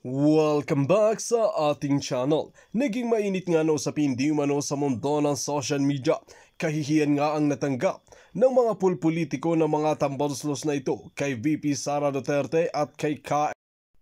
Welcome back sa ating channel. Naging mainit nga na usapin di umano sa mundo ng social media. Kahihiyan nga ang natanggap ng mga pulpolitiko ng mga tambaloslos na ito kay VP Sara Duterte at kay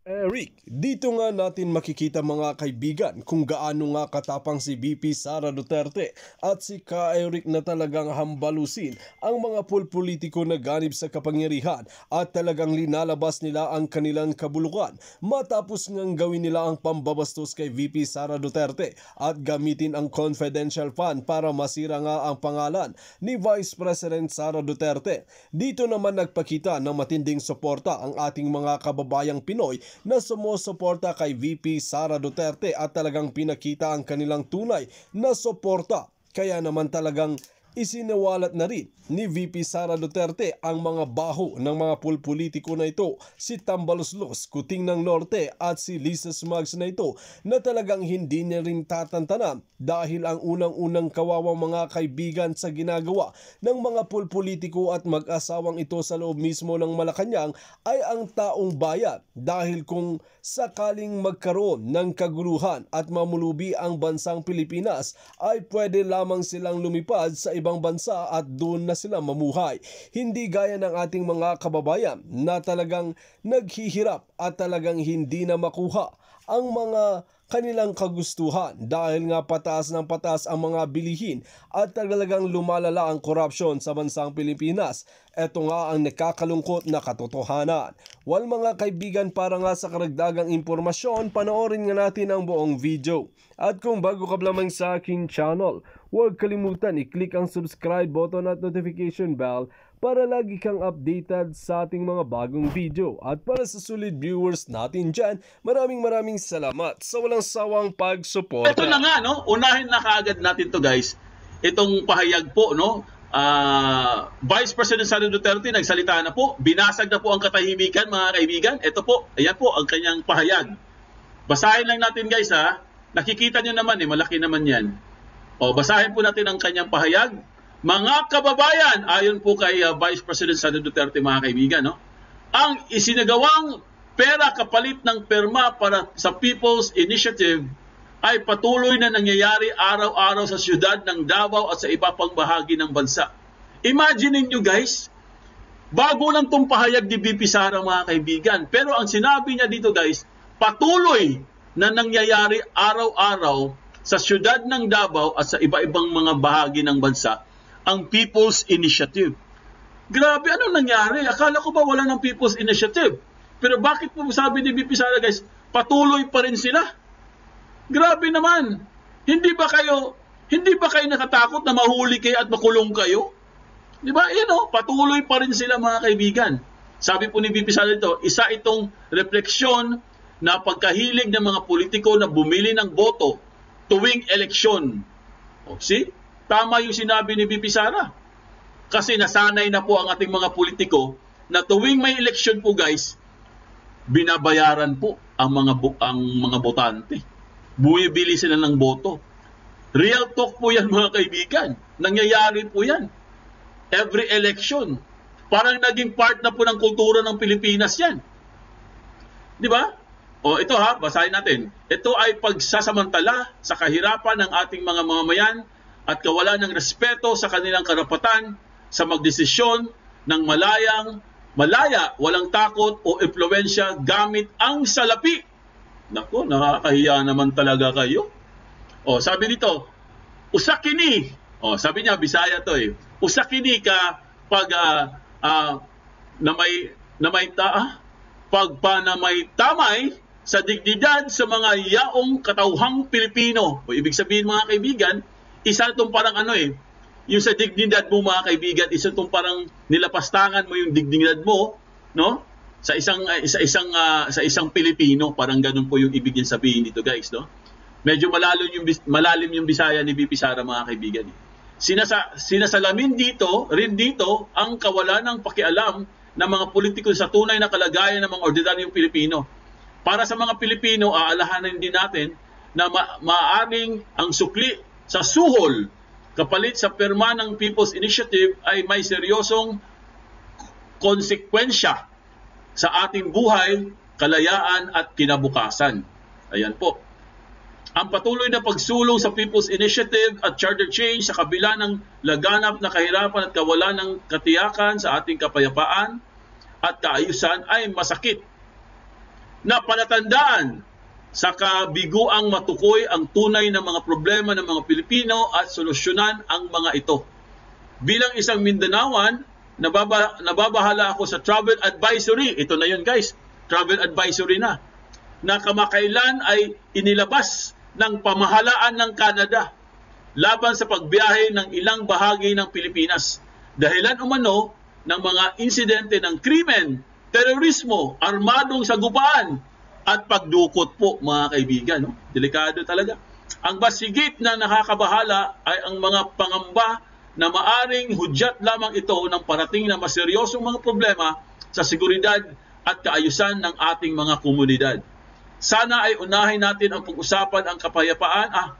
Eric. Dito nga natin makikita mga kaibigan kung gaano nga katapang si VP Sara Duterte at si Eric na talagang hambalusin ang mga pulpolitiko na ganib sa kapangyarihan at talagang linalabas nila ang kanilang kabulukan matapos ngang gawin nila ang pambabastos kay VP Sara Duterte at gamitin ang confidential fund para masira nga ang pangalan ni Vice President Sara Duterte. Dito naman nagpakita ng matinding suporta ang ating mga kababayang Pinoy na sumusuporta kay VP Sara Duterte at talagang pinakita ang kanilang tunay na suporta. Kaya naman talagang isinawalat na rin ni VP Sara Duterte ang mga baho ng mga pulpolitiko na ito, si Tambaloslos, Kuting ng Norte at si Lisa Smugs na ito na talagang hindi niya rin tatantanan dahil ang unang-unang kawawang mga kaibigan sa ginagawa ng mga pulpolitiko at mag-asawang ito sa loob mismo ng Malacanang ay ang taong bayan dahil kung sakaling magkaroon ng kaguluhan at mamulubi ang bansang Pilipinas ay pwede lamang silang lumipad sa ibang bansa at doon na sila mamuhay. Hindi gaya ng ating mga kababayan na talagang naghihirap at talagang hindi na makuha ang mga kanilang kagustuhan dahil nga pataas ng pataas ang mga bilihin at talagang lumalala ang korupsyon sa bansang Pilipinas. Ito nga ang nakakalungkot na katotohanan. Well mga kaibigan, para nga sa karagdagang impormasyon, panoorin nga natin ang buong video. At kung bago ka lamang sa aking channel, huwag kalimutan i-click ang subscribe button at notification bell para lagi kang updated sa ating mga bagong video. At para sa solid viewers natin dyan, maraming salamat sa walang sawang pagsuporta. Ito na nga, no? Unahin na kaagad natin to guys. Itong pahayag po, no? Vice President Sara Duterte nagsalita na po. Binasag na po ang katahimikan, mga kaibigan. Ito po, ayan po ang kanyang pahayag. Basahin lang natin guys ha. Nakikita nyo naman malaki naman yan. O, basahin po natin ang kanyang pahayag. Mga kababayan, ayon po kay Vice President Sara Duterte, mga kaibigan, no? Ang isinagawang pera kapalit ng perma para sa People's Initiative ay patuloy na nangyayari araw-araw sa siyudad ng Davao at sa iba pang bahagi ng bansa. Imagine niyo guys, bago lang itong pahayag ni VP Sara, mga kaibigan. Pero ang sinabi niya dito guys, patuloy na nangyayari araw-araw sa siyudad ng Davao at sa iba-ibang mga bahagi ng bansa ang People's Initiative. Grabe, ano nangyari? Akala ko ba wala ng People's Initiative? Pero bakit po sabi ni VP Sara guys, patuloy pa rin sila? Grabe naman. Hindi ba kayo nakatakot na mahuli kayo at makulong kayo? Di ba? Patuloy pa rin sila, mga kaibigan. Sabi po ni VP Sara dito, isa itong refleksyon na pagkahilig ng mga politiko na bumili ng boto tuwing eleksyon. See? Tama yung sinabi ni VP Sara. Kasi nasanay na po ang ating mga politiko na tuwing may eleksyon po guys, binabayaran po ang mga botante. Bumibili sila ng boto. Real talk po yan, mga kaibigan. Nangyayari po yan. Every election. Parang naging part na po ng kultura ng Pilipinas yan. Di ba? O ito ha, basahin natin. Ito ay pagsasamantala sa kahirapan ng ating mga mamamayan at kawalan ng respeto sa kanilang karapatan sa magdesisyon ng malaya, walang takot o impluwensya gamit ang salapi. Naku, nakakahiya naman talaga kayo. O, sabi nito, usakini. O, sabi niya, Bisaya to Usakini ka pag pagpanamay tamay sa dignidad sa mga yaong katauhang Pilipino. O, ibig sabihin, mga kaibigan, isa itong parang yung sa dignidad mo, mga kaibigan, isa itong parang nilapastangan mo yung dignidad mo, no? Sa isang Pilipino, parang ganun po yung ibig niya sabihin dito, guys, no? Medyo malalim yung Bisaya ni VP Sara, mga kaibigan. Sinasalamin dito ang kawalan ng pakialam ng mga politiko sa tunay na kalagayan ng mga ordinaryong Pilipino. Para sa mga Pilipino, aalahanan din natin na maaaring ang sukli sa suhol kapalit sa perma ng People's Initiative ay may seryosong konsekwensya sa ating buhay kalayaan at kinabukasan. Ayan po. Ang patuloy na pagsulong sa People's Initiative at Charter Change sa kabila ng laganap na kahirapan at kawalan ng katiyakan sa ating kapayapaan at kaayusan ay masakit na palatandaan sa kabiguang matukoy ang tunay na mga problema ng mga Pilipino at solusyonan ang mga ito. Bilang isang Mindanaoan, nababahala ako sa travel advisory. Ito na yun guys, travel advisory na kamakailan ay inilabas ng pamahalaan ng Canada laban sa pagbiyahe ng ilang bahagi ng Pilipinas. Dahilan umano ng mga insidente ng krimen, terorismo, armadong sagupaan at pagdukot po mga kaibigan. No? Delikado talaga. Ang basigit na nakakabahala ay ang mga pangamba na maaring hudyat lamang ito ng parating na maseryosong mga problema sa seguridad at kaayusan ng ating mga komunidad. Sana ay unahin natin ang pag-usapan ang kapayapaan,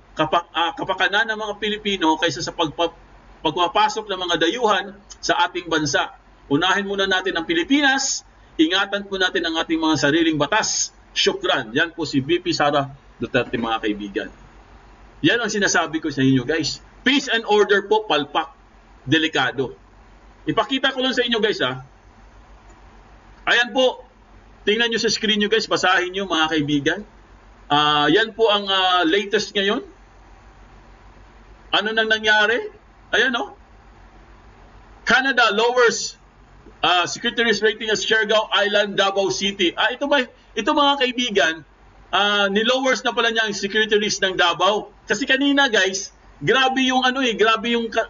kapakanan ng mga Pilipino kaysa sa pagpapasok ng mga dayuhan sa ating bansa. Unahin muna natin ang Pilipinas, ingatan po natin ang ating mga sariling batas. Syukran. Yan po si VP Sara Duterte mga kaibigan. Yan ang sinasabi ko sa inyo guys. Peace and order po, palpak. Delikado. Ipakita ko lang sa inyo guys ha. Ayan po. Tingnan nyo sa screen nyo guys, basahin nyo mga kaibigan. Yan po ang latest ngayon. Ano nang nangyari? Ayan o. Canada lowers securities rating as Siargao Island, Davao City. Ito mga kaibigan, nilowers na pala niya ang security risk ng Davao. Kasi kanina guys, grabe yung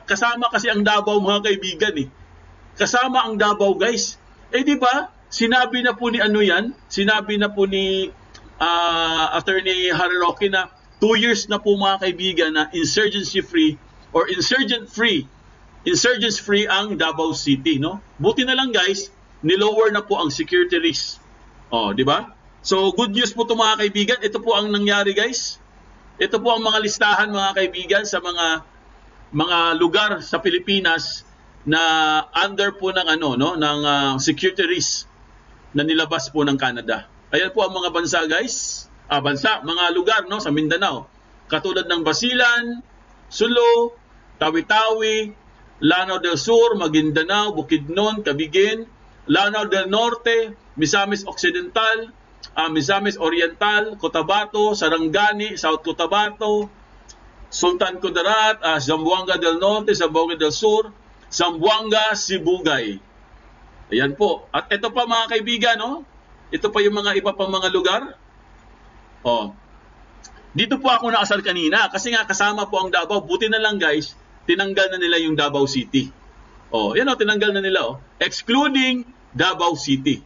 kasama kasi ang Davao mga kaibigan eh. Kasama ang Davao guys. Di ba? Sinabi na po ni Attorney Harry Roque na 2 years na po mga kaibigan na insurgency free ang Davao City, no? Buti na lang guys, nilower na po ang security risk. Di ba? So good news po 'to mga kaibigan. Ito po ang nangyari guys. Ito po ang mga listahan mga kaibigan sa mga lugar sa Pilipinas na under po ng security risk na nilabas po ng Canada. Ayan po ang mga bansa guys. Mga lugar no sa Mindanao. Katulad ng Basilan, Sulu, Tawi-Tawi, Lanao del Sur, Maguindanao, Bukidnon, Cabiguin, Lanao del Norte, Misamis Occidental, Misamis Oriental, Cotabato, Sarangani, South Cotabato, Sultan Kudarat, Zamboanga del Norte, Zamboanga del Sur, Zamboanga, Sibugay. Ayan po. At ito pa mga kaibigan, no? Ito pa yung mga iba pang mga lugar. Dito po ako nakasal kanina kasi nga kasama po ang Davao. Buti na lang guys, tinanggal na nila yung Davao City. Yan tinanggal na nila. Excluding Davao City.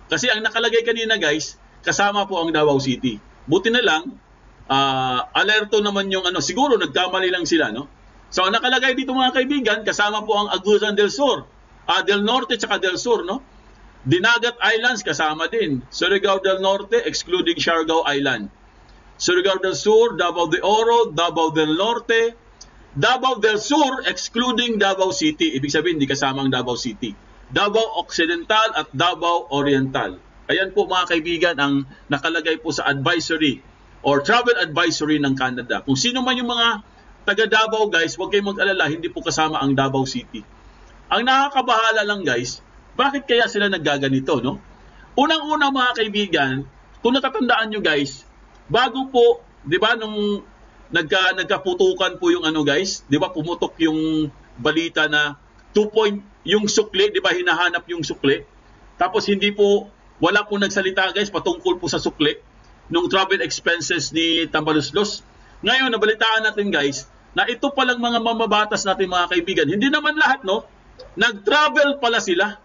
Kasi ang nakalagay kanina guys, kasama po ang Davao City. Buti na lang, alerto naman yung siguro nagkamali lang sila, no? So nakalagay dito mga kaibigan, kasama po ang Agusan del Sur, del Norte tsaka del Sur, no? Dinagat Islands kasama din. Surigao del Norte excluding Siargao Island. Surigao del Sur, Davao de Oro, Davao del Norte, Davao del Sur excluding Davao City. Ibig sabihin hindi kasama ang Davao City. Davao Occidental at Davao Oriental. Ayan po mga kaibigan ang nakalagay po sa advisory or travel advisory ng Canada. Kung sino man yung mga taga Davao guys, huwag kayong mag-alala, hindi po kasama ang Davao City. Ang nakakabahala lang guys, bakit kaya sila naggaganito, no? Unang-una mga kaibigan, kung natatandaan nyo guys, bago po, di ba, nung nagkaputukan po yung guys, di ba, pumutok yung balita na 2 point, yung sukli, di ba, hinahanap yung sukli. Tapos hindi po, wala po nagsalita guys, patungkol po sa sukli, nung travel expenses ni Tambaluslos. Ngayon, nabalitaan natin guys, na ito palang mga mamabatas natin mga kaibigan, hindi naman lahat, no? Nag-travel pala sila.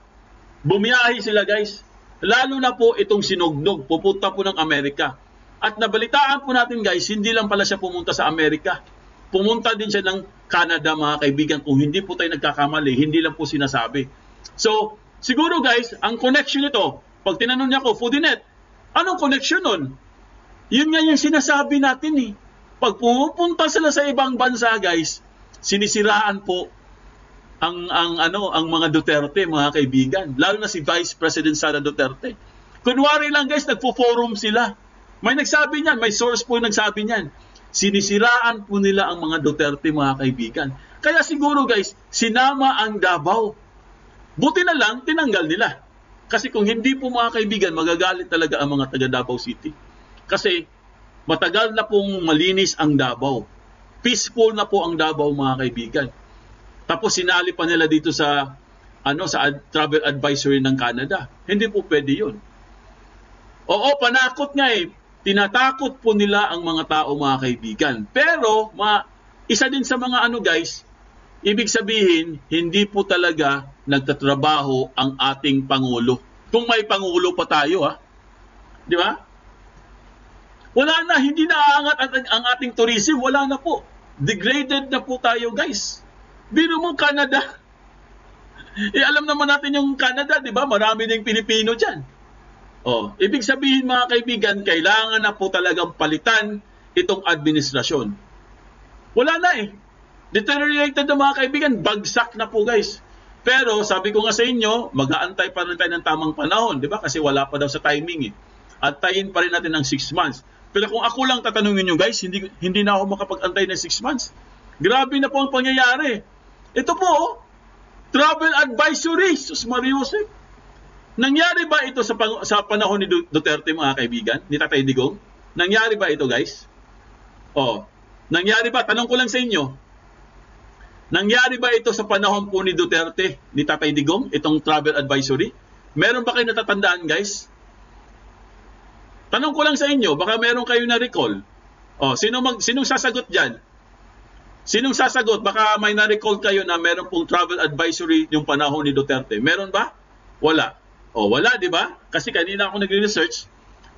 Bumiyahe sila guys. Lalo na po itong sinugnog, pupunta po ng Amerika. At nabalitaan po natin guys, hindi lang pala siya pumunta sa Amerika. Pumunta din siya ng Canada mga kaibigan. Kung hindi po tayo nagkakamali, hindi lang po sinasabi. So, siguro guys, ang connection nito, pag tinanong niya ko, Foodinet, anong connection nun? Yun nga yung sinasabi natin eh. Pag pupunta sila sa ibang bansa guys, sinisiraan po ang mga Duterte mga kaibigan, lalo na si Vice President Sara Duterte. Kunwari lang guys, nagpo-forum sila. May nagsabi niyan, may source po nagsabi niyan. Sinisiraan po nila ang mga Duterte, mga kaibigan. Kaya siguro guys, sinama ang Davao. Buti na lang, tinanggal nila. Kasi kung hindi po mga kaibigan, magagalit talaga ang mga taga Davao City. Kasi matagal na pong malinis ang Davao. Peaceful na po ang Davao, mga kaibigan. Tapos sinali pa nila dito sa travel advisory ng Canada. Hindi po pwede 'yun. Oo, panakot nga eh. Tinatakot po nila ang mga tao, mga kaibigan. Pero isa din sa mga guys, ibig sabihin, hindi po talaga nagtatrabaho ang ating Pangulo. Kung may Pangulo pa tayo, di ba? Wala na, hindi na aangat ang ating tourism, wala na po. Degraded na po tayo, guys. Biro mo, Canada. Alam naman natin yung Canada, di ba? Marami ding Pilipino dyan. Ibig sabihin, mga kaibigan, kailangan na po talagang palitan itong administrasyon. Wala na eh. Deteriorated na, mga kaibigan, bagsak na po, guys. Pero sabi ko nga sa inyo, mag-aantay pa rin tayo ng tamang panahon, di ba? Kasi wala pa daw sa timing eh. At tayin pa rin natin ng 6 months. Pero kung ako lang tatanungin nyo, guys, hindi na ako makapag-antay ng 6 months. Grabe na po ang pangyayari. Ito po, travel advisory, Sus Mariosep. Nangyari ba ito sa panahon ni Duterte, mga kaibigan? Ni Tatay Digong? Nangyari ba ito, guys? Nangyari ba? Tanong ko lang sa inyo. Nangyari ba ito sa panahon po ni Duterte, ni Tatay Digong, itong travel advisory? Meron ba kayo natatandaan, guys? Tanong ko lang sa inyo, baka meron kayo na recall. Sinong sasagot dyan? Sinong sasagot? Baka may na-recall kayo na meron pong travel advisory yung panahon ni Duterte. Meron ba? Wala. Wala, di ba? Kasi kanina ako nagre-research,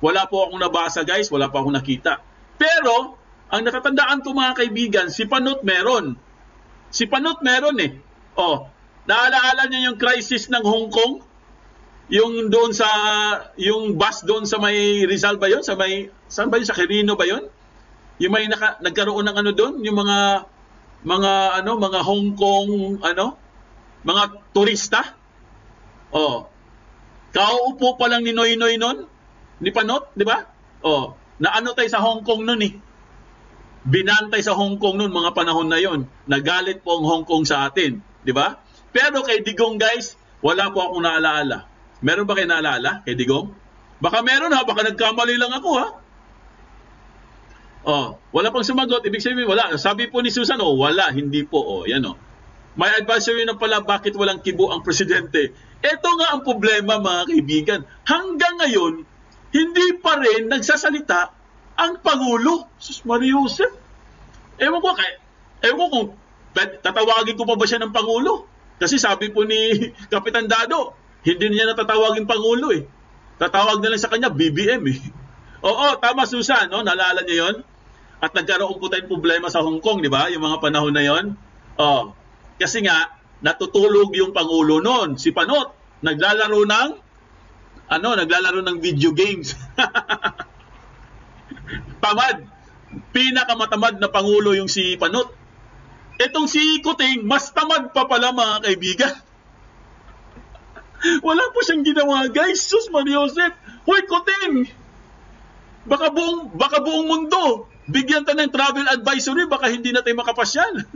wala po akong nabasa, guys, wala pa akong nakita. Pero, ang natatandaan ko, mga kaibigan, si Panot meron. Si Panot meron eh. Naalaala niyo yung crisis ng Hong Kong? Yung doon sa, yung bus doon sa may Rizal ba yun? Saan ba yun? Sa Quirino ba yun? Yung may nagkaroon ng doon? Yung mga Hong Kong, mga turista? Kauupo pa lang ni Noynoy nun, ni Panot, di ba? Naano tayo sa Hong Kong nun eh. Binantay sa Hong Kong nun, mga panahon na yon. Nagalit po ang Hong Kong sa atin, di ba? Pero kay Digong, guys, wala po akong naalaala. Meron ba kayo naalaala kay Digong? Baka meron baka nagkamali lang ako wala pang sumagot, ibig sabihin wala. Sabi po ni Susan, wala, hindi po, yan May advisory na pala bakit walang kibo ang presidente. Ito nga ang problema, mga kaibigan. Hanggang ngayon, hindi pa rin nagsasalita ang Pangulo. Sus Mariosep. Ewan ko kung tatawagin ko pa ba siya ng Pangulo. Kasi sabi po ni Kapitan Dado, hindi niya natatawagin Pangulo eh. Tatawag na lang sa kanya BBM eh. Tama Susan, naalala niyo yon? At nagkaroon po tayong problema sa Hong Kong, di ba? Yung mga panahon na yon. Kasi nga, natutulog yung Pangulo noon. Si Panot, naglalaro ng video games. Tamad. Pinakamatamad na Pangulo yung si Panot. Etong si Kuting, mas tamad pa pala, mga kaibigan. Wala po siyang ginawa, guys. Sus Mariosep. Hoy, Kuting! Baka buong mundo, bigyan tayo ng travel advisory, baka hindi na tayo makapasyal.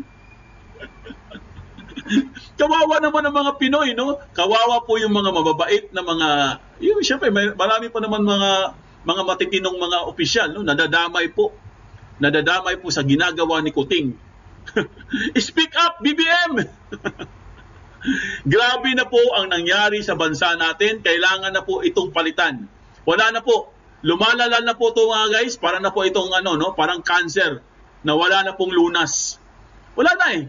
Kawawa naman ang mga Pinoy, no? Kawawa po yung mga mababait na siyempre, marami pa naman mga matitinong mga opisyal, no? Nadadamay po sa ginagawa ni Kuting. Speak up, BBM! Grabe na po ang nangyari sa bansa natin. Kailangan na po itong palitan. Wala na po. Lumalala na po ito, mga guys. Para na po itong parang cancer na wala na pong lunas. Wala na eh.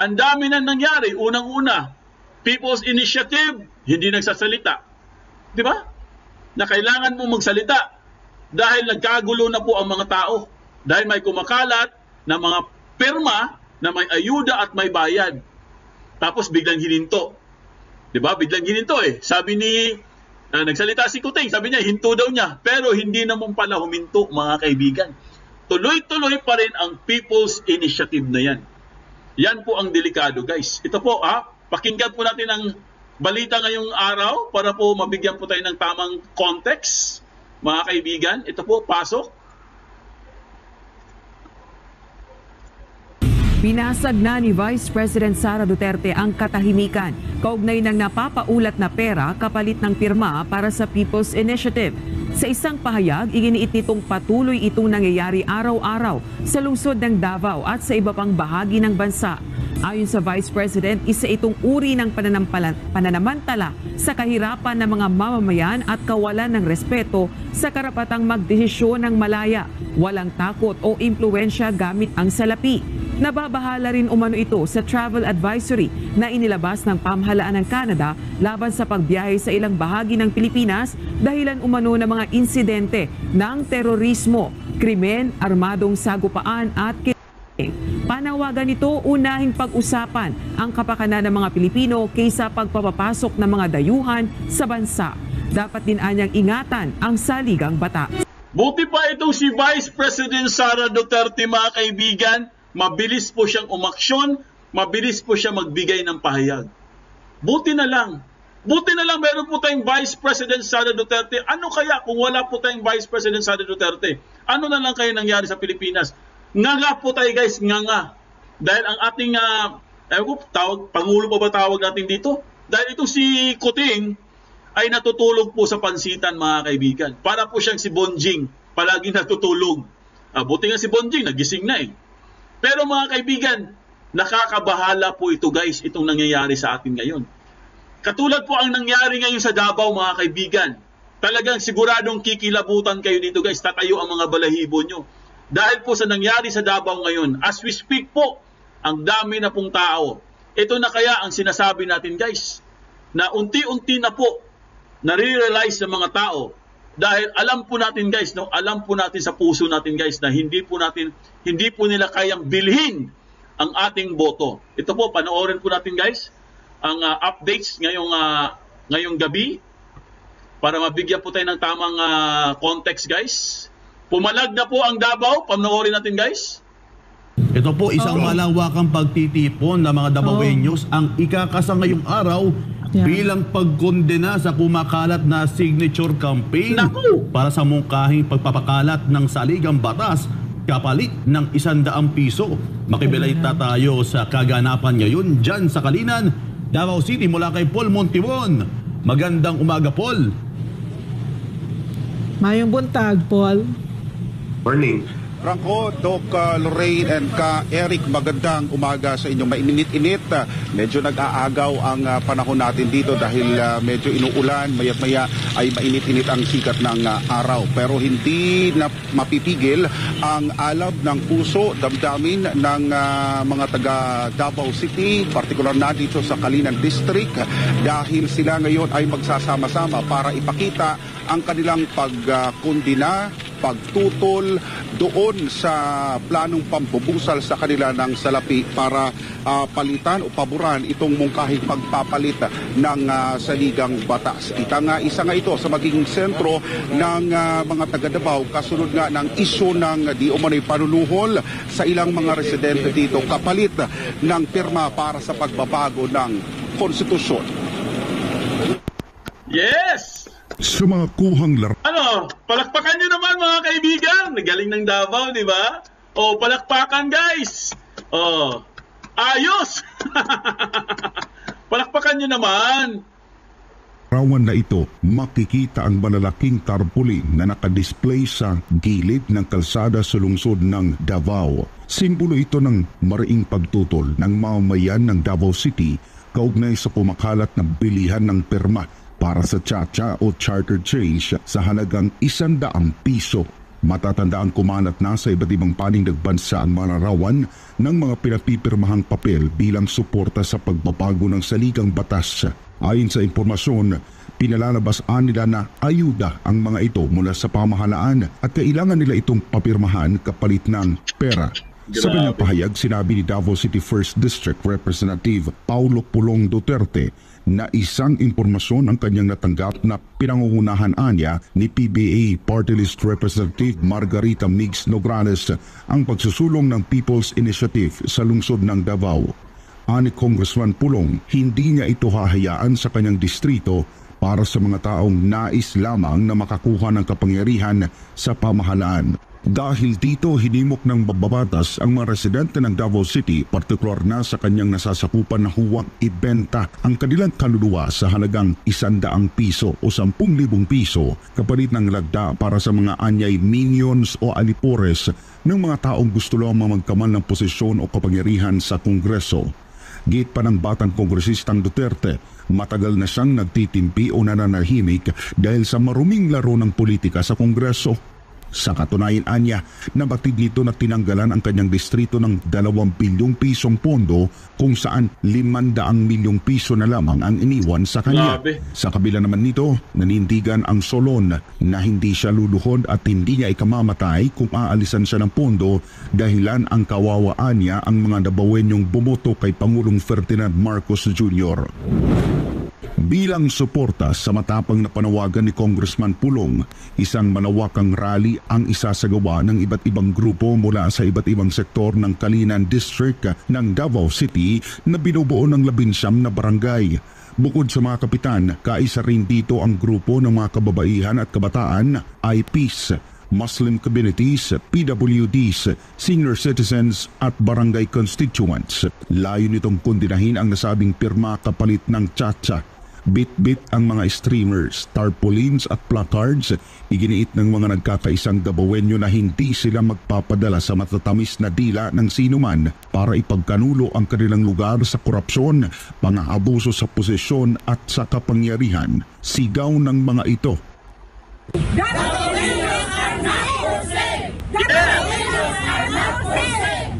Ang dami na nangyari. Unang-una, People's Initiative, hindi nagsasalita. Di ba? Na kailangan mo magsalita dahil nagkagulo na po ang mga tao. Dahil may kumakalat na mga pirma na may ayuda at may bayad. Tapos biglang hininto. 'Di ba? Biglang hininto eh. Sabi ni nagsalita si Kuting, sabi niya hinto daw niya, pero hindi naman pala huminto, mga kaibigan. Tuloy-tuloy pa rin ang People's Initiative na 'yan. Yan po ang delikado, guys. Ito po, pakinggan po natin ang balita ngayong araw para po mabigyan po tayo ng tamang context, mga kaibigan. Ito po, pasok. Binasag na ni Vice President Sara Duterte ang katahimikan kaugnay ng napapaulat na pera kapalit ng pirma para sa People's Initiative. Sa isang pahayag, iginiit nitong patuloy itong nangyayari araw-araw sa lungsod ng Davao at sa iba pang bahagi ng bansa. Ayon sa Vice President, isa itong uri ng pananamantala sa kahirapan ng mga mamamayan at kawalan ng respeto sa karapatang magdesisyon ng malaya, walang takot o impluensya gamit ang salapi. Nababahala rin umano ito sa travel advisory na inilabas ng pamahalaan ng Canada laban sa pagbiyahe sa ilang bahagi ng Pilipinas dahilan umano ng mga insidente ng terorismo, krimen, armadong sagupaan at kidnapping. Panawagan nito unahing pag-usapan ang kapakanan ng mga Pilipino kaysa pagpapapasok ng mga dayuhan sa bansa. Dapat din anyang ingatan ang saligang batas. Buti pa itong si Vice President Sara Duterte, mga kaibigan. Mabilis po siyang umaksyon, mabilis po siya magbigay ng pahayag. Buti na lang meron po tayong Vice President Sara Duterte. Ano kaya kung wala po tayong Vice President Sara Duterte? Ano na lang kaya nangyari sa Pilipinas? Nga po tayo guys, nga. Dahil ang ating, Pangulo pa ba tawag natin dito? Dahil itong si Kuting ay natutulog po sa pansitan, mga kaibigan. Para po siyang si Bonjing, palaging natutulog. Buti nga si Bonjing, nagising na eh. Pero mga kaibigan, nakakabahala po ito guys, itong nangyayari sa atin ngayon. Katulad po ang nangyari ngayon sa Davao, mga kaibigan. Talagang siguradong kikilabutan kayo dito guys, tatayo ang mga balahibo nyo. Dahil po sa nangyari sa Davao ngayon, as we speak po, ang dami na pong tao. Ito na kaya ang sinasabi natin guys, na unti-unti na po, nare-realize ng mga tao. Dahil alam po natin guys, alam po natin sa puso natin guys na hindi po nila kayang bilhin ang ating boto. Ito po, panoorin po natin guys ang updates ngayong gabi para mabigyan po tayo ng tamang context guys. Pumalag na po ang Davao, panoorin natin guys. Ito po isang malawakang pagtitipon ng mga Davaoeños ang ikakasa ngayong araw bilang pagkondena sa kumakalat na signature campaign para sa mungkahing pagpapakalat ng saligang batas kapalit ng 100 piso. Makibalita tayo sa kaganapan ngayon dyan sa Kalinan, Davao City mula kay Paul Montibon. Magandang umaga, Paul. Mayong buntag, Paul. Morning. Franco, Doc Lorraine and Eric, magandang umaga sa inyo. Mainit-init, medyo nag-aagaw ang panahon natin dito dahil medyo inuulan, maya-maya ay mainit-init ang sikat ng araw. Pero hindi na mapipigil ang alab ng puso, damdamin ng mga taga Davao City, partikular na dito sa Kalinan District, dahil sila ngayon ay magsasama-sama para ipakita ang kanilang pagkondina, pagtutol doon sa planong pampubusal sa kanila ng salapi para palitan o paboran itong mungkahing pagpapalit ng saligang batas. Isa nga ito sa magiging sentro ng mga taga-Davao kasunod nga ng isyu ng di umano'y panunuhol sa ilang mga residente dito kapalit ng pirma para sa pagbabago ng konstitusyon. Yes! Sa mga kuhang laro. Palakpakan nyo naman mga kaibigan. Galing ng Davao, di ba? Palakpakan guys. Ayos! Palakpakan nyo naman. Rawan na ito, makikita ang malalaking tarpaulin na nakadisplay sa gilid ng kalsada sa lungsod ng Davao. Simbolo ito ng mariing pagtutol ng mamamayan ng Davao City kaugnay sa kumakalat na bilihan ng pirma para sa chacha o charter change sa halagang 100 piso. Matatandaan kumalat na sa iba't ibang panig ng bansa ang mga larawan ng mga pinapipirmahang papel bilang suporta sa pagbabago ng saligang batas. Ayon sa impormasyon, pinalalabas nila na ayuda ang mga ito mula sa pamahalaan at kailangan nila itong papirmahan kapalit ng pera. Sa kanyang pahayag, sinabi ni Davao City 1st District Representative Paulo Pulong Duterte na isang impormasyon ang kanyang natanggap na pinangungunahan niya ni PBA Party List Representative Margarita Migs Nograles ang pagsusulong ng People's Initiative sa lungsod ng Davao. Ani Congressman Pulong, hindi niya ito hahayaan sa kanyang distrito para sa mga taong nais lamang na makakuha ng kapangyarihan sa pamahalaan. Dahil dito, hinimok ng bababatas ang mga residente ng Davao City, partikular na sa kanyang nasasakupan na huwag ibenta ang kanilang kaluluwa sa halagang 100 piso o 10,000 piso kapalit ng lagda para sa mga anyay minions o alipores ng mga taong gusto lamang magkaman ng posisyon o kapangyarihan sa Kongreso. Git pa ng batang kongresistang Duterte, matagal na siyang nagtitimpi o nananahimik dahil sa maruming laro ng politika sa Kongreso. Sa katunayan anya, nabatid nito na tinanggalan ang kanyang distrito ng 2 bilyong pisong pondo kung saan 500 milyong piso na lamang ang iniwan sa kanya. Grabe. Sa kabila naman nito, nanindigan ang Solon na hindi siya luluhod at hindi niya ikamamatay kung aalisan siya ng pondo dahilan ang kawawaan niya ang mga Davaoenyong bumoto kay Pangulong Ferdinand Marcos Jr. Bilang suporta sa matapang na panawagan ni Congressman Pulong, isang malawakang rally ang isasagawa ng iba't ibang grupo mula sa iba't ibang sektor ng Kalinan District ng Davao City na binubuo ng 19 na barangay. Bukod sa mga kapitan, kaisa rin dito ang grupo ng mga kababaihan at kabataan, IPs, Muslim communities, PWDs, senior citizens at barangay constituents. Layo nitong kundinahin ang nasabing pirma kapalit ng tsa-tsa. Bit-bit ang mga streamers, tarpaulins at placards. Iginiit ng mga nagkakaisang Davaoenyo na hindi sila magpapadala sa matatamis na dila ng sinuman para ipagkanulo ang kanilang lugar sa korupsyon, pang-aabuso sa posisyon at sa kapangyarihan. Sigaw ng mga ito. Davaoenyos are not for sale! Davaoenyos are not for sale!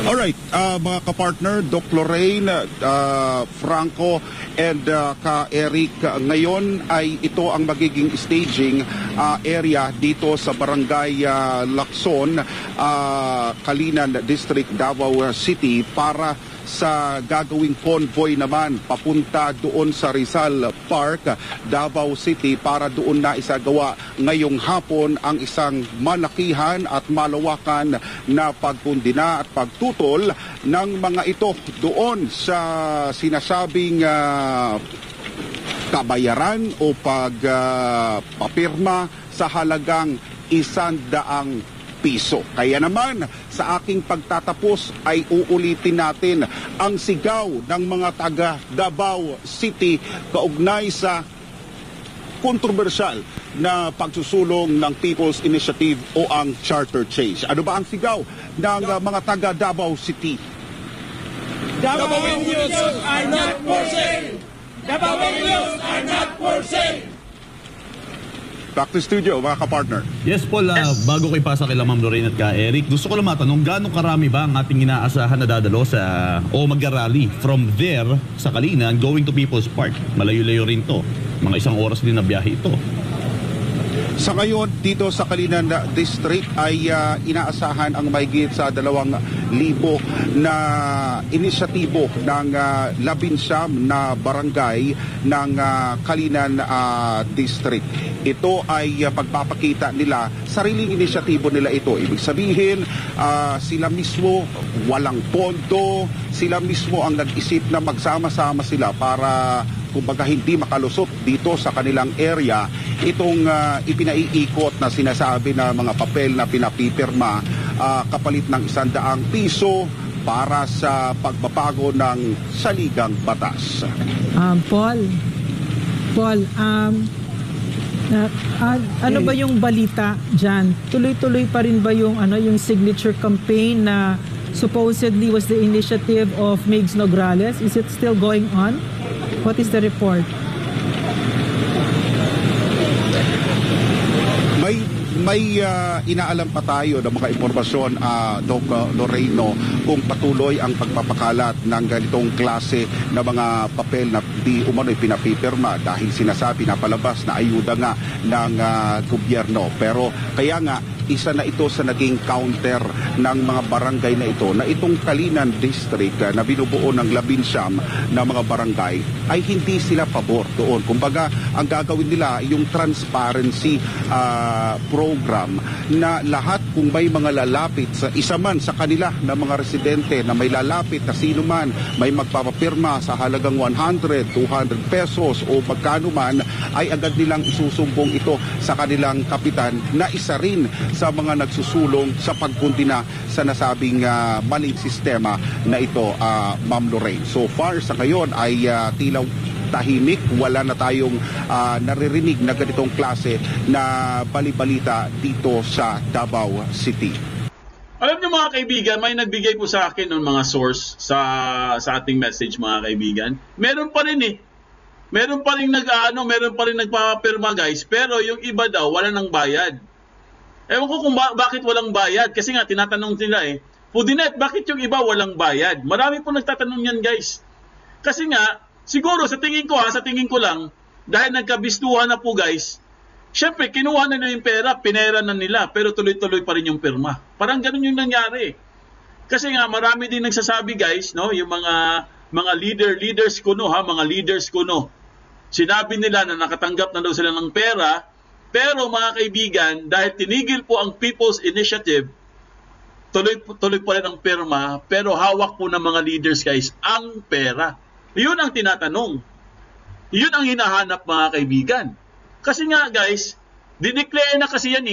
Alright, mga kapartner, Doc Lorraine, Franco, and ka-Eric, ngayon ay ito ang magiging staging area dito sa Barangay Lacson, Kalinan District, Davao City para sa gagawing convoy naman papunta doon sa Rizal Park, Davao City para doon na isagawa ngayong hapon ang isang malakihan at malawakan na pagkundina at pagtutol ng mga ito doon sa sinasabing kabayaran o pagpapirma sa halagang 100 piso. Kaya naman, sa aking pagtatapos ay uulitin natin ang sigaw ng mga taga Davao City kaugnay sa kontrobersyal na pagsusulong ng People's Initiative o ang Charter Change. Ano ba ang sigaw ng mga taga Davao City? Davaoenyos are not for sale! Davaoenyos are not for sale! Back to studio, mga kapartner. Yes, Paul, bago ko ipasa kay Ma'am Lorraine at Eric, gusto ko lang matanong, gaano karami ba ang ating inaasahan na dadalo sa o mag-rally from there sa Kalinan going to People's Park? Malayo-layo rin to. Mga 1 oras din na biyahe ito. Sa ngayon, dito sa Kalinan District ay inaasahan ang mahigit sa 2,000 na inisyatibo ng 19 na barangay ng Kalinan District. Ito ay pagpapakita nila, sariling inisyatibo nila ito. Ibig sabihin, sila mismo walang pondo, sila mismo ang nag-isip na magsama-sama sila para kumbaga hindi makalusot dito sa kanilang area itong ipinaiikot na sinasabi na mga papel na pinapipirma kapalit ng 100 piso para sa pagbabago ng saligang batas. Paul, ano ba yung balita dyan? Tuloy-tuloy pa rin ba yung signature campaign na supposedly was the initiative of Migs Nograles? Is it still going on? What is the report? May inaalam pa tayo ng mga impormasyon, Doc Loreno, kung patuloy ang pagpapakalat ng ganitong klase na mga papel na di umano'y pinapipirma dahil sinasabi na palabas na ayuda nga ng gobyerno. Pero kaya nga isa na ito sa naging counter ng mga barangay na ito, na itong Kalinan District na binubuo ng 19 na mga barangay ay hindi sila pabor doon. Kumbaga, ang gagawin nila yung transparency program na lahat kung may mga lalapit sa isa man sa kanila na mga residente na may lalapit na sino man may magpapapirma sa halagang 100, 200 pesos o magkano man, ay agad nilang isusumbong ito sa kanilang kapitan na isa rin sa mga nagsusulong sa pagkundina sa nasabing maling sistema na ito, Ma'am Lorraine. So far sa ngayon ay tila tahimik, wala na tayong naririnig na ganitong klase na balibalita dito sa Davao City. Alam niyo mga kaibigan, may nagbigay po sa akin ng mga source sa ating message mga kaibigan. Meron pa rin meron pa rin nagpapapirma guys, pero yung iba daw wala nang bayad. Ewan ko kung bakit walang bayad, kasi nga tinatanong nila Pudinet, bakit yung iba walang bayad? Marami po nagtatanong yan guys. Kasi nga, siguro sa tingin ko lang, dahil nagkabistuhan na po guys, syempre kinuha na yung pera, pinera na nila, pero tuloy-tuloy pa rin yung pirma. Parang ganun yung nangyari. Kasi nga marami din nagsasabi guys, no, yung mga leaders kuno. Sinabi nila na nakatanggap na daw sila ng pera, pero mga kaibigan, dahil tinigil po ang People's Initiative, tuloy pa rin ang pirma, pero hawak po ng mga leaders guys ang pera. Yun ang tinatanong. Yun ang hinahanap mga kaibigan. Kasi nga guys, dineclare na kasi yan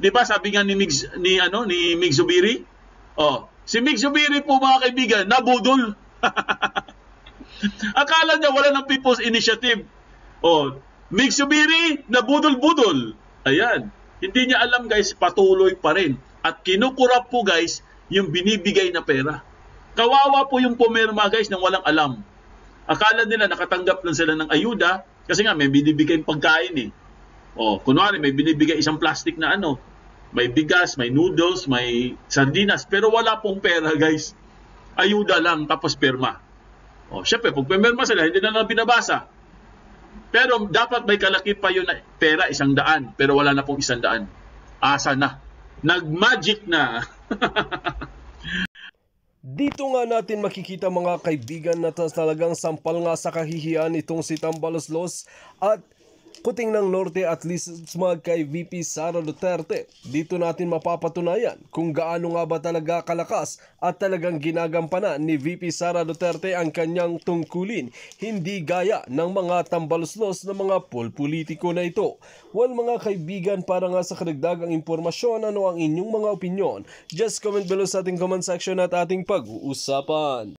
'Di ba sabi nga ni Mig Zubiri? Si Mig Zubiri po mga kaibigan, nabudol. Akala niya wala ng People's Initiative. Mig Zubiri, nabudol-budol. Ayan. Hindi niya alam guys, patuloy pa rin. At kinukurap po guys, yung binibigay na pera. Kawawa po yung pumirma guys nang walang alam. Akala nila nakatanggap lang sila ng ayuda kasi nga may binibigay pagkain kunwari may binibigay isang plastic na may bigas, may noodles, may sardinas, pero wala pong pera guys. Ayuda lang tapos pirma. Syempre pag pumirma sila, hindi na lang binabasa. Pero dapat may kalaki pa yun na pera, 100, pero wala na pong 100. Asa na? Nag-magic na. Dito nga natin makikita mga kaibigan na talagang sampal nga sa kahihiyan itong si Tambaloslos at Kuting ng Norte at least kay VP Sara Duterte. Dito natin mapapatunayan kung gaano nga ba talaga kalakas at talagang ginagampanan ni VP Sara Duterte ang kanyang tungkulin, hindi gaya ng mga tambaloslos na mga politiko na ito. Well mga kaibigan, para nga sa karagdagang impormasyon, ano ang inyong mga opinyon? Just comment below sa ating comment section at ating pag-uusapan.